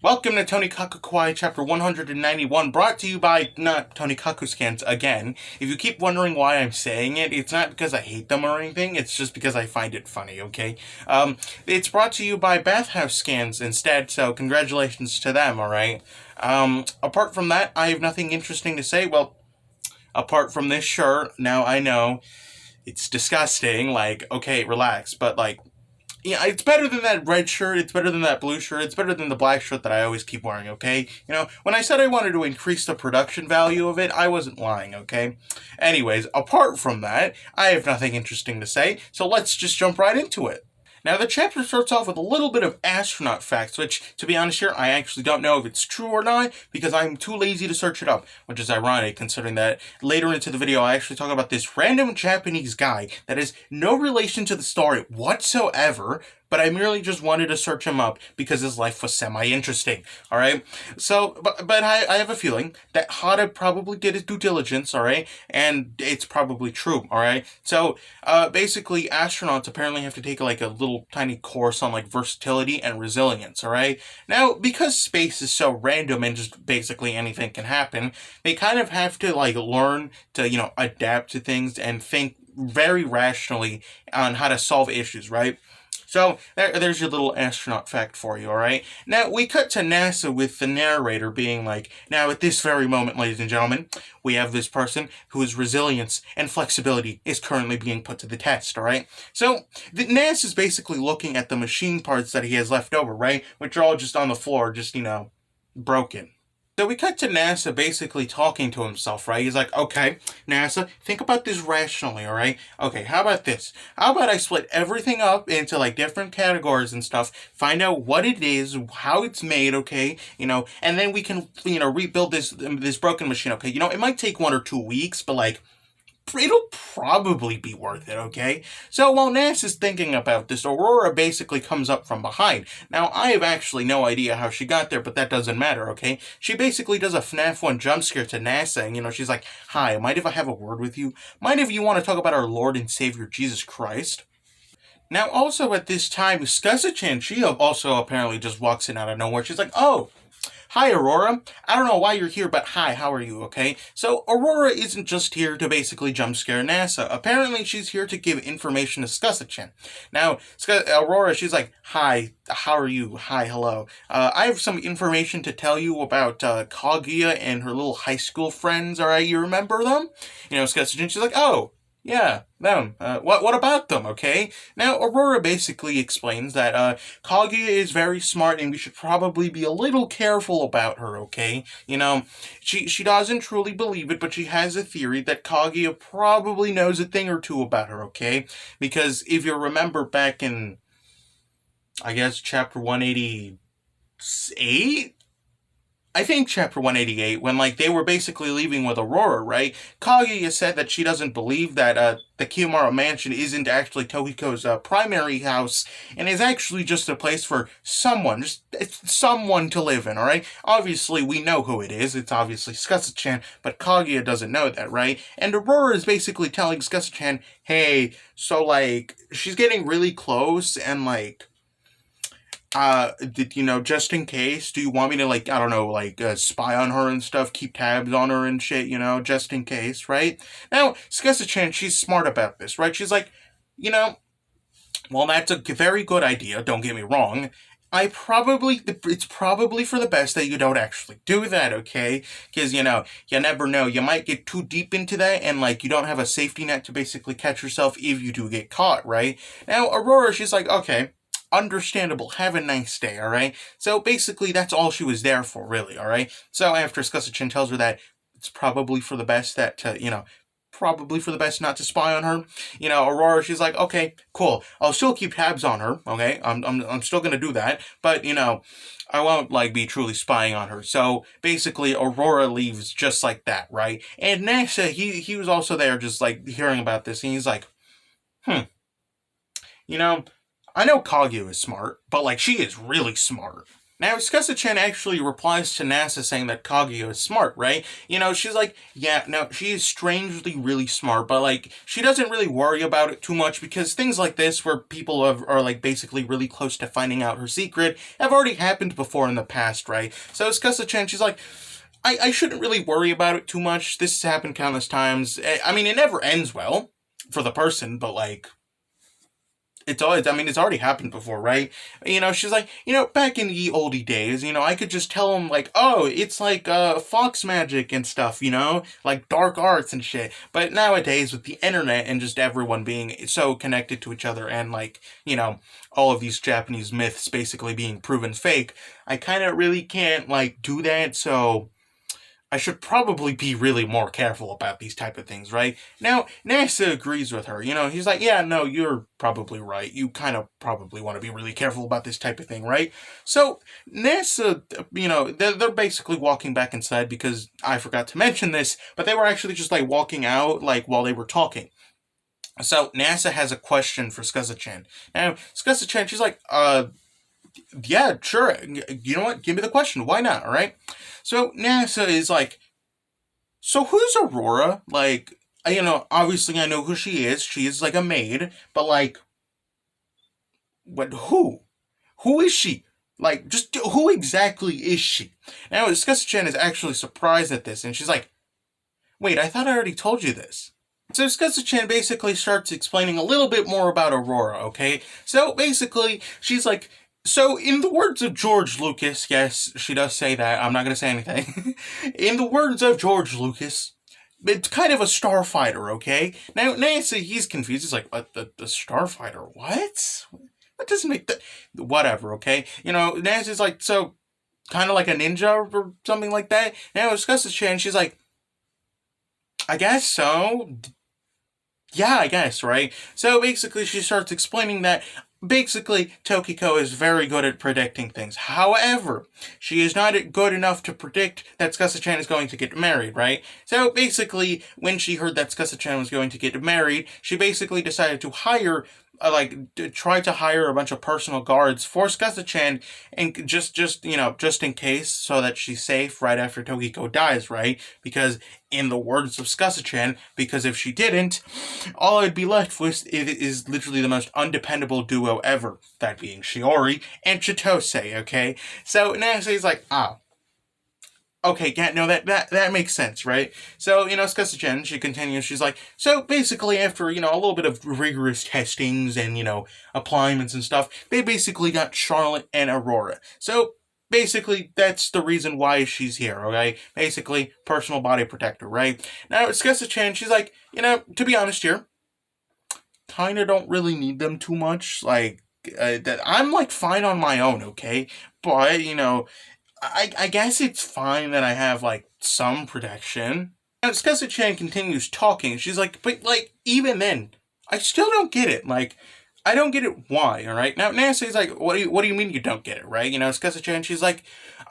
Welcome to Tonikaku Kawaii chapter 191, brought to you by not Tonikaku scans again. If you keep wondering why I'm saying it, it's not because I hate them or anything, it's just because I find it funny, okay? It's brought to you by Bathhouse Scans instead, so congratulations to them, alright? Apart from that, I have nothing interesting to say. Well, apart from this shirt, now I know it's disgusting, okay, relax, but yeah, it's better than that red shirt, it's better than that blue shirt, it's better than the black shirt that I always keep wearing, okay? When I said I wanted to increase the production value of it, I wasn't lying, okay? Anyways, apart from that, I have nothing interesting to say, so let's just jump right into it. Now, the chapter starts off with a little bit of astronaut facts, which, to be honest here, I actually don't know if it's true or not, because I'm too lazy to search it up, which is ironic, considering that later into the video I actually talk about this random Japanese guy that has no relation to the story whatsoever, but I merely just wanted to search him up because his life was semi-interesting, alright? So, but I have a feeling that Hada probably did his due diligence, alright? And it's probably true, alright? So, basically, astronauts apparently have to take like a little tiny course on like versatility and resilience, alright? Now, because space is so random and just basically anything can happen, they kind of have to like learn to, adapt to things and think very rationally on how to solve issues, right? So, there's your little astronaut fact for you, alright? Now, we cut to NASA with the narrator being like, now at this very moment, ladies and gentlemen, we have this person whose resilience and flexibility is currently being put to the test, alright? So, NASA's basically looking at the machine parts that he has left over, right? Which are all just on the floor, just, broken. So we cut to NASA basically talking to himself, right? He's like, okay, NASA, think about this rationally, alright? Okay, how about this? How about I split everything up into like different categories and stuff, find out what it is, how it's made, okay? And then we can, rebuild this broken machine, okay? It might take 1 or 2 weeks, but like, it'll probably be worth it, okay? So while NASA's thinking about this, Aurora basically comes up from behind. Now, I have actually no idea how she got there, but that doesn't matter, okay? She basically does a Fnaf 1 jump scare to NASA, and, she's like, hi, mind if I have a word with you? Mind if you want to talk about our Lord and Savior, Jesus Christ? Now, also at this time, Scuzza-chan, she also apparently just walks in out of nowhere. She's like, oh, hi, Aurora. I don't know why you're here, but hi, how are you, okay? So, Aurora isn't just here to basically jump scare NASA. Apparently, she's here to give information to Scuzza-chan. Now, Aurora, she's like, hi, how are you? Hi, hello. I have some information to tell you about Kaguya and her little high school friends, alright? You remember them? Scuzza-chan, she's like, oh, yeah, them. What about them, okay? Now, Aurora basically explains that Kaguya is very smart and we should probably be a little careful about her, okay? She doesn't truly believe it, but she has a theory that Kaguya probably knows a thing or two about her, okay? Because if you remember back in, I guess, chapter 188? I think chapter 188, when, they were basically leaving with Aurora, right? Kaguya said that she doesn't believe that, the Kiyomaro Mansion isn't actually Tokiko's, primary house, and is actually just a place for someone, someone to live in, alright? Obviously, we know who it is. It's obviously Scuzza-chan, but Kaguya doesn't know that, right? And Aurora is basically telling Scuzza-chan, hey, so, she's getting really close, and, just in case, do you want me to, I don't know, spy on her and stuff, keep tabs on her and shit, just in case, right? Now, Scuzza-chan, she's smart about this, right? She's like, well, that's a very good idea, don't get me wrong. It's probably for the best that you don't actually do that, okay? Because, you never know. You might get too deep into that and, you don't have a safety net to basically catch yourself if you do get caught, right? Now, Aurora, she's like, okay, understandable. Have a nice day, alright? So basically, that's all she was there for, really, alright? So after Scuzza-chan tells her that it's probably for the best probably for the best not to spy on her, Aurora, she's like, okay, cool. I'll still keep tabs on her, okay? I'm still gonna do that, but, I won't, be truly spying on her. So, basically, Aurora leaves just like that, right? And NASA, he was also there just, hearing about this, and he's like, you know, I know Kaguya is smart, but, she is really smart. Now, Skessa-chan actually replies to NASA saying that Kaguya is smart, right? She's like, yeah, no, she is strangely really smart, but, like, she doesn't really worry about it too much because things like this, where people are, like, basically really close to finding out her secret, have already happened before in the past, right? So Skessa-chan, she's like, I shouldn't really worry about it too much. This has happened countless times. I mean, it never ends well for the person, but, like, it's already happened before, right? She's like, back in the oldie days, I could just tell them, like, oh, it's like, fox magic and stuff, like dark arts and shit. But nowadays, with the internet and just everyone being so connected to each other and, like, all of these Japanese myths basically being proven fake, I kind of really can't, like, do that, so I should probably be really more careful about these type of things, right? Now, NASA agrees with her. He's like, yeah, no, you're probably right. You kind of probably want to be really careful about this type of thing, right? So, NASA, they're basically walking back inside because I forgot to mention this, but they were actually just, like, walking out, like, while they were talking. So, NASA has a question for Skessa-chan. Now, Skessa-chan, she's like, yeah, sure. You know what? Give me the question. Why not? All right. So NASA is like, so who's Aurora? Like, obviously I know who she is. She is like a maid, but like, what? Who? Who is she? Like, just who exactly is she? Now, Skessa-chan is actually surprised at this, and she's like, wait, I thought I already told you this. So Skessa-chan basically starts explaining a little bit more about Aurora, okay? So basically, she's like, so in the words of George Lucas, yes, she does say that, I'm not going to say anything. In the words of George Lucas, it's kind of a starfighter, okay? Now, Nancy, he's confused. He's like, what, the starfighter? What? That doesn't make that... Whatever, okay? Nancy's like, so, kind of like a ninja or something like that? Now, Skessa-chan, she's like, I guess so. Yeah, I guess, right? So basically she starts explaining that basically Tokiko is very good at predicting things. However, she is not good enough to predict that Skessa-chan is going to get married, right? So basically, when she heard that Skessa-chan was going to get married, she basically decided to hire try to hire a bunch of personal guards for Skessa-chan, and just in case, so that she's safe right after Tokiko dies, right? Because in the words of Skessa-chan, because if she didn't, all I'd be left with is literally the most undependable duo ever, that being Shiori and Chitose, okay? So Nasu's like, okay, yeah, no, that makes sense, right? So, Skessa-chan, she continues, she's like, so basically after, a little bit of rigorous testings and, appliances and stuff, they basically got Charlotte and Aurora. So, basically, that's the reason why she's here, okay? Basically, personal body protector, right? Now, Skessa-chan, she's like, to be honest here, kinda don't really need them too much, like, that I'm, like, fine on my own, okay? But, I guess it's fine that I have, like, some protection. Now, Skessa-chan continues talking. She's like, but, like, even then, I still don't get it. Like, I don't get it why, alright? Now, Nancy's like, what do you mean you don't get it, right? Skessa-chan, she's like,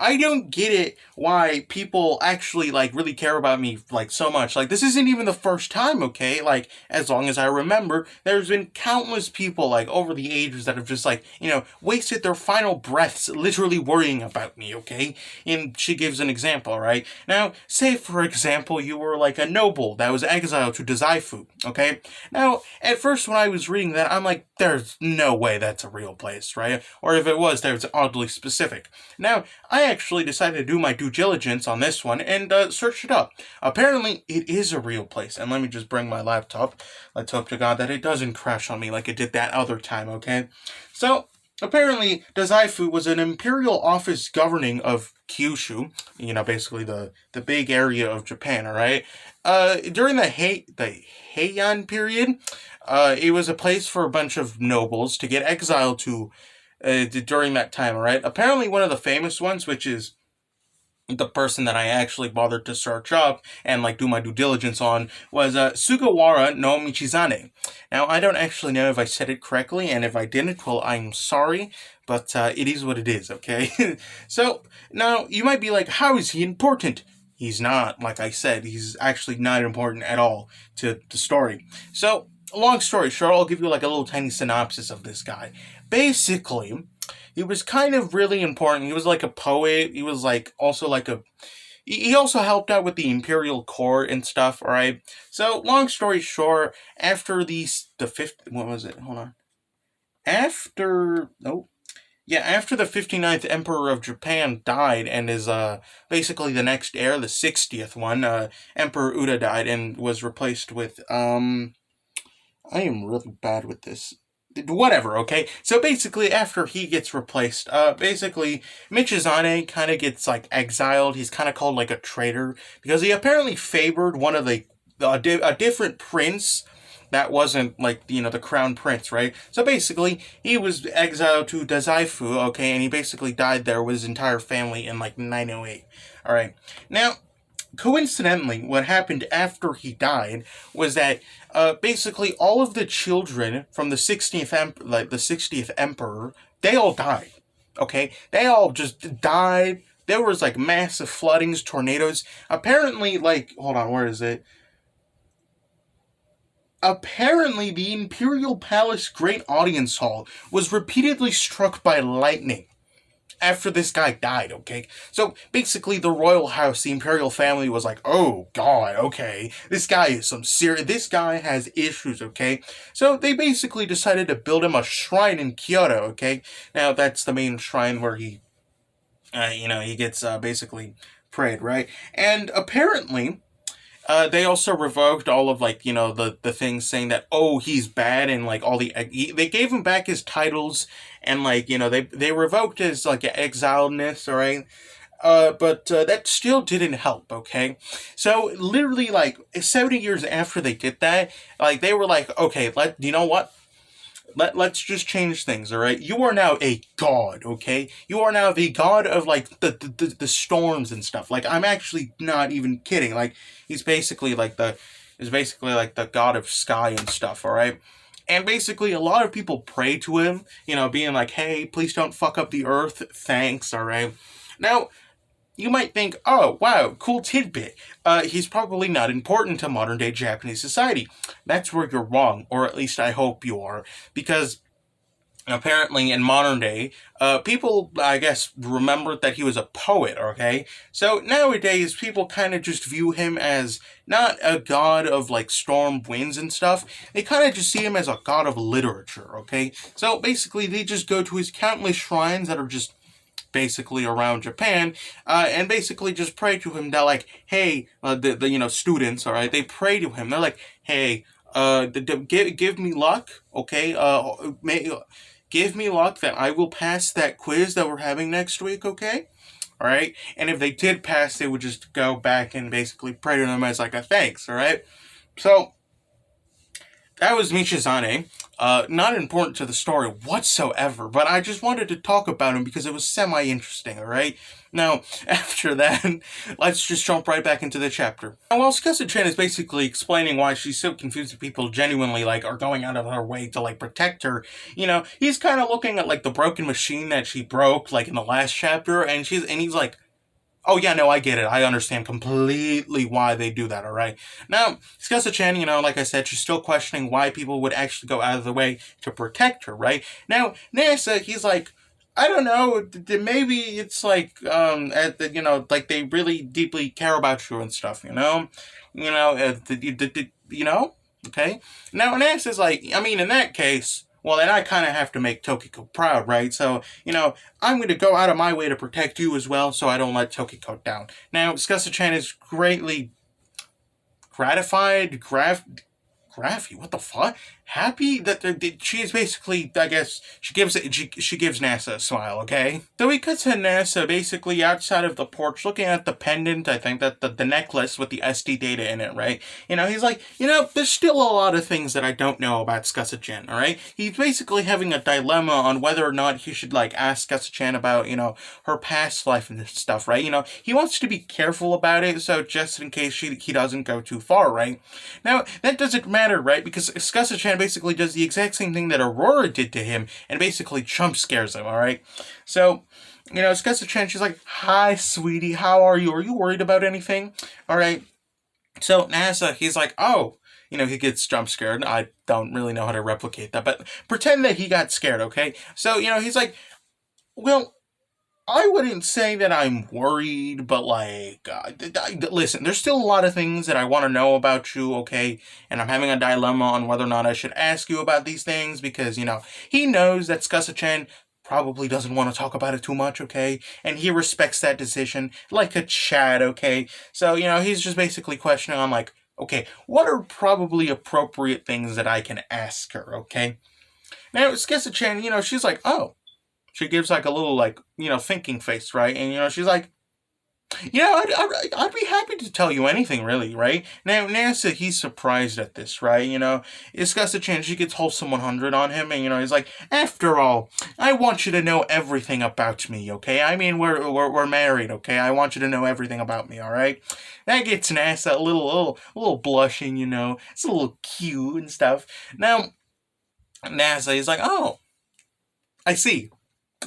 I don't get it why people actually, like, really care about me, like, so much. Like, this isn't even the first time, okay? Like, as long as I remember, there's been countless people, like, over the ages that have just, like, wasted their final breaths literally worrying about me, okay? And she gives an example, right? Now, say, for example, you were, like, a noble that was exiled to Dazaifu, okay? Now, at first when I was reading that, I'm like, there's no way that's a real place, right? Or if it was, there's oddly specific. Now, I actually decided to do my due diligence on this one and search it up. Apparently, it is a real place. And let me just bring my laptop. Let's hope to God that it doesn't crash on me like it did that other time, okay? So, apparently, Dazaifu was an imperial office governing of Kyushu, basically the big area of Japan, alright? During the Heian period, it was a place for a bunch of nobles to get exiled to during that time, alright? Apparently one of the famous ones, which is the person that I actually bothered to search up and, like, do my due diligence on, was Sugawara no Michizane. Now, I don't actually know if I said it correctly, and if I didn't, well, I'm sorry, but it is what it is, okay? So, now, you might be like, how is he important? He's not, like I said, he's actually not important at all to the story. So, long story short, I'll give you, like, a little tiny synopsis of this guy. Basically, he was kind of really important. He was like a poet. He was like also like a he also helped out with the Imperial Court and stuff, alright? So, long story short, after the fifth, what was it? Hold on. After, oh, yeah, after the 59th Emperor of Japan died and is, basically the next heir, the 60th one, Emperor Uda died and was replaced with, I am really bad with this. Whatever, okay? So basically, after he gets replaced, basically, Michizane kind of gets, like, exiled. He's kind of called, like, a traitor, because he apparently favored one of a different prince that wasn't, like, the crown prince, right? So basically, he was exiled to Dazaifu, okay, and he basically died there with his entire family in, like, 908. Alright, now, coincidentally, what happened after he died was that basically all of the children from the 60th emperor, they all died. Okay, they all just died. There was like massive floodings, tornadoes. Apparently, like, hold on, where is it? Apparently, the Imperial Palace Great Audience Hall was repeatedly struck by lightning after this guy died, okay? So basically the royal house, the imperial family was like, oh god, okay, this guy has issues, okay? So they basically decided to build him a shrine in Kyoto, okay? Now that's the main shrine where he, he gets basically prayed, right? And apparently, they also revoked all of like the things saying that he's bad and like all they gave him back his titles and like they revoked his like exiledness, all right. But that still didn't help. Okay, so literally like 70 years after they did that, like they were like, okay, you know what? Let's just change things, all right? You are now a god, okay? You are now the god of, like, the storms and stuff. Like, I'm actually not even kidding. Like, he's basically like the god of sky and stuff, all right? And basically, a lot of people pray to him, being like, hey, please don't fuck up the earth. Thanks, all right? Now, you might think, oh, wow, cool tidbit. He's probably not important to modern day Japanese society. That's where you're wrong, or at least I hope you are, because apparently in modern day, people, I guess, remembered that he was a poet, okay? So nowadays, people kind of just view him as not a god of, like, storm winds and stuff. They kind of just see him as a god of literature, okay? So basically, they just go to his countless shrines that are just basically around Japan, and basically just pray to him. They're like, hey, the students, all right, they pray to him. They're like, hey, give me luck, okay? Give me luck that I will pass that quiz that we're having next week, okay? All right, and if they did pass, they would just go back and basically pray to them as like a thanks, all right? So that was Michizane. Not important to the story whatsoever, but I just wanted to talk about him because it was semi-interesting, alright? Now, after that, let's just jump right back into the chapter. Now, while Skessa-chan is basically explaining why she's so confused that people genuinely, like, are going out of their way to, like, protect her, he's kind of looking at, like, the broken machine that she broke, like, in the last chapter, and he's like, oh, yeah, no, I get it. I understand completely why they do that, all right? Now, Skessa-chan, like I said, she's still questioning why people would actually go out of the way to protect her, right? Now, Nasa, he's like, I don't know, maybe it's like, like they really deeply care about you and stuff, okay? Now, Nasa's like, I mean, in that case, well, then I kind of have to make Tokiko proud, right? So, I'm going to go out of my way to protect you as well, so I don't let Tokiko down. Now, Skessa-chan is greatly gratified, what the fuck? Happy that she is basically, I guess, she gives NASA a smile, okay? So we cut to NASA basically outside of the porch looking at the pendant, I think, that the necklace with the SD data in it, right? He's like, there's still a lot of things that I don't know about Skessa-chan, alright? He's basically having a dilemma on whether or not he should, like, ask Skessa-chan about, her past life and stuff, right? He wants to be careful about it, so just in case he doesn't go too far, right? Now, that doesn't matter, right? Because Skessa-chan basically does the exact same thing that Aurora did to him and basically jump scares him, alright? So, Skessa-chan, she's like, hi, sweetie, how are you? Are you worried about anything? Alright. So, NASA, he's like, oh, he gets jump scared. I don't really know how to replicate that, but pretend that he got scared, okay? So, he's like, Well, I wouldn't say that I'm worried, but like, listen, there's still a lot of things that I want to know about you, okay? And I'm having a dilemma on whether or not I should ask you about these things because, he knows that Skasa-chan probably doesn't want to talk about it too much, okay? And he respects that decision like a Chad, okay? So, he's just basically questioning on like, okay, what are probably appropriate things that I can ask her, okay? Now, Skasa-chan, she's like, oh. She gives like a little like, thinking face, right? And, she's like, I'd be happy to tell you anything, really, right? Now, Nasa, he's surprised at this, right? It's got a chance she gets wholesome 100 on him, and, he's like, after all, I want you to know everything about me, okay? I mean, we're married, okay? I want you to know everything about me, all right? That gets Nasa a little blushing, It's a little cute and stuff. Now, Nasa is like, oh, I see.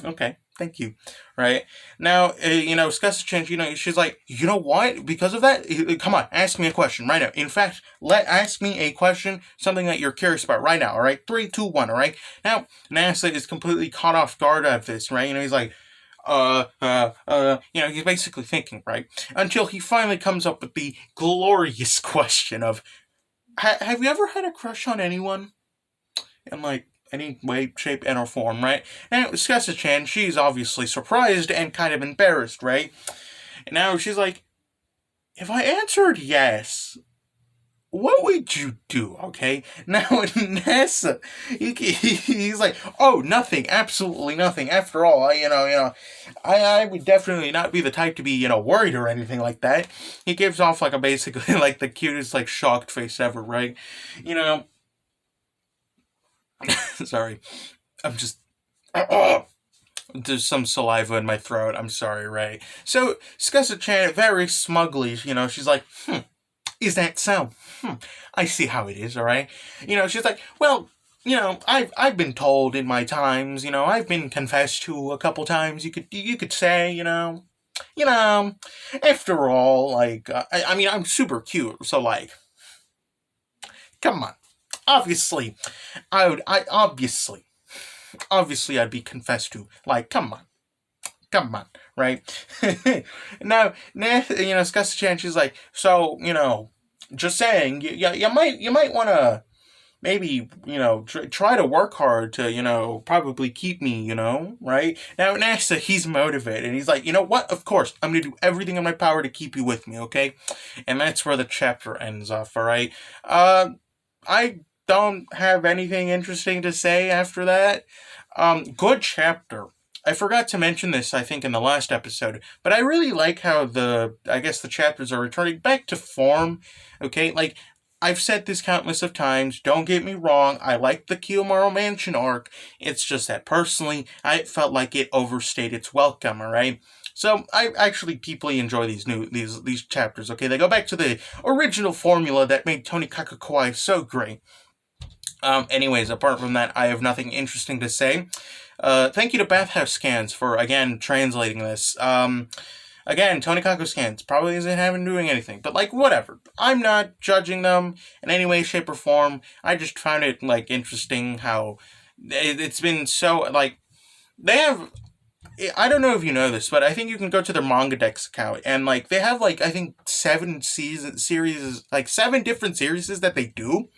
Okay, thank you. Right now, Skasa-chan, she's like, you know what? Because of that, come on, ask me a question right now. In fact, ask me a question, something that you're curious about right now. All right, 3, 2, 1. All right. Now, Nasa is completely caught off guard at this. Right, he's like, he's basically thinking, right, until he finally comes up with the glorious question of, have you ever had a crush on anyone? And like, any way, shape, and or form, right? Now, Skasa-chan, she's obviously surprised and kind of embarrassed, right? And now she's like, if I answered yes, what would you do, okay? Now, Nasa, he's like, oh, nothing, absolutely nothing. After all, I would definitely not be the type to be, worried or anything like that. He gives off, like, basically, like, the cutest, like, shocked face ever, right? Sorry. I'm just... There's some saliva in my throat. I'm sorry, Ray. So, Skasa-chan, very smugly, she's like, is that so? I see how it is, alright? She's like, well, I've been told in my times, I've been confessed to a couple times, you could say, after all, like, I mean, I'm super cute, so, like, come on. Obviously, obviously, I'd be confessed to. Like, come on, right? now, Skasa-chan, she's like, so, just saying, you might want to maybe, try to work hard to, probably keep me, right? Now, Nasa, he's motivated, and he's like, you know what? Of course, I'm going to do everything in my power to keep you with me, okay? And that's where the chapter ends off, all right? I don't have anything interesting to say after that. Good chapter. I forgot to mention this, I think, in the last episode, but I really like how the chapters are returning back to form, okay? Like, I've said this countless of times, don't get me wrong, I like the Kiyomaru Mansion arc, it's just that, personally, I felt like it overstayed its welcome, alright? So, I actually deeply enjoy these chapters, okay? They go back to the original formula that made Tonikaku Kawaii so great. Anyways, apart from that, I have nothing interesting to say. Thank you to Bathhouse Scans for, again, translating this. Again, Tonikaku Scans probably isn't having doing anything, but, like, whatever. I'm not judging them in any way, shape, or form. I just found it, like, interesting how it's been so, like, they have... I don't know if you know this, but I think you can go to their Manga Dex account, and, like, they have, like, I think 7 different series that they do.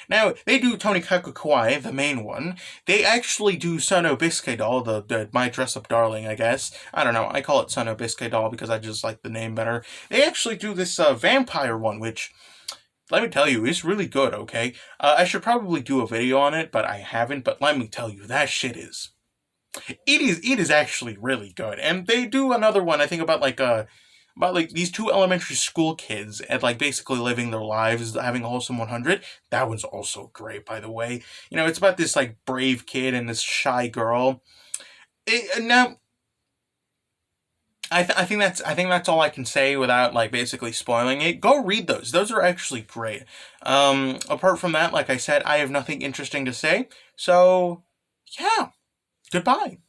Now, they do Tonikaku Kawaii, the main one. They actually do Sono Bisque Doll, the My Dress-Up Darling, I guess. I don't know, I call it Sono Bisque Doll because I just like the name better. They actually do this vampire one, which, let me tell you, is really good, okay? I should probably do a video on it, but I haven't, but let me tell you, that shit is... It is actually really good. And they do another one, I think, about these 2 elementary school kids and, like, basically living their lives, having a wholesome 100. That one's also great, by the way. It's about this, like, brave kid and this shy girl. Now, I think that's all I can say without, like, basically spoiling it. Go read those. Those are actually great. Apart from that, like I said, I have nothing interesting to say. So, yeah. Goodbye.